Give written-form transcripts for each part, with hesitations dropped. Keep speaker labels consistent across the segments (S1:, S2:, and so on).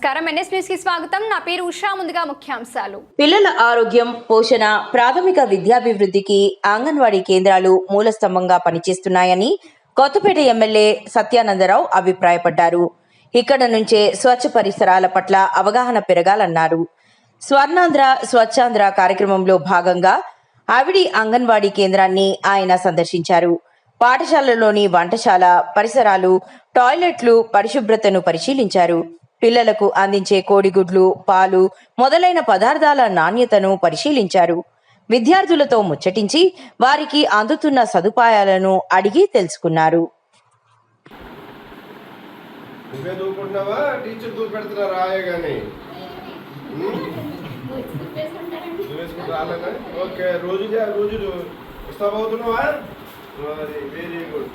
S1: నమస్కారం NS news కి స్వాగతం. నా పేరు ఉషా. ముందుగా ముఖ్యాంశాలు.
S2: పిల్లల ఆరోగ్యం, పోషణ, ప్రాథమిక విద్యాభివృద్ధికి అంగన్వాడీ కేంద్రాలు మూలస్తంభంగా పనిచేస్తున్నాయని కొత్తపేట ఎమ్మెల్యే సత్యానందరావు అభిప్రాయపడ్డారు. ఇక్కడ నుంచే స్వచ్ఛ పరిసరాల పట్ల అవగాహన పెరగాలన్నారు. స్వర్ణాంధ్ర స్వచ్ఛాంధ్ర కార్యక్రమంలో భాగంగా ఆవిడి అంగన్వాడీ కేంద్రాన్ని ఆయన సందర్శించారు. పాఠశాలలోని వంటశాల పరిసరాలు, టాయిలెట్లు పరిశుభ్రతను పరిశీలించారు. పిల్లలకు అందించే కోడిగుడ్లు, పాలు మొదలైన పదార్థాల నాణ్యతను పరిశీలించారు. విద్యార్థులతో ముచ్చటించి వారికి అందుతున్న సదుపాయాలను అడిగి తెలుసుకున్నారు.
S3: Very good.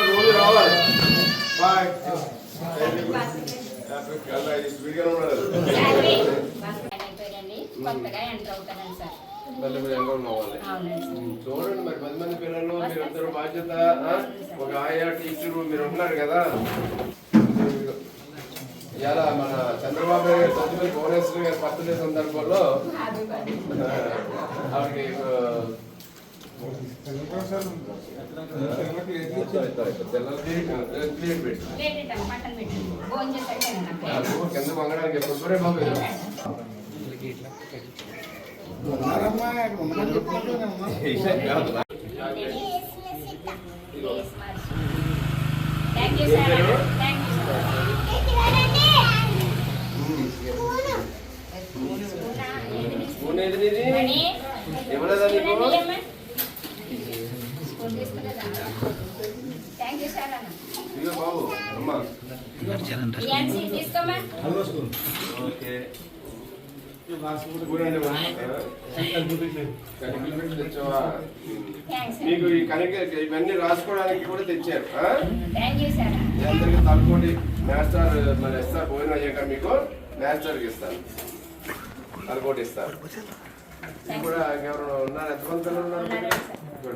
S3: రోజు రావాలి. చూడండి మరి 10 మంది పిల్లలు మీరందరూ బాధ్యత, ఒక ఆయా టీచరు మీరు ఉన్నారు కదా. ఇలా మన చంద్రబాబు నాయుడు తదుపరి భువనేశ్వరి గారి బర్త్డే సందర్భంలో ఆవిడకి కింద వంగడానికి ఎప్పుడు బాబు ఇవ్వలేదా నీకు బాబు అమ్మా మీకు ఈ కనుక ఇవన్నీ రాసుకోవడానికి కూడా తెచ్చారు. అందరికి తలకోటి మాస్టర్ మన ఇస్తారు. భోజనం అయ్యాక మీకు మాస్టర్కి ఇస్తారు, తలకోటి ఇస్తారు. కూడా ఎవరు ఉన్నారు? ఎంతమంది పిల్లలు ఉన్నారు?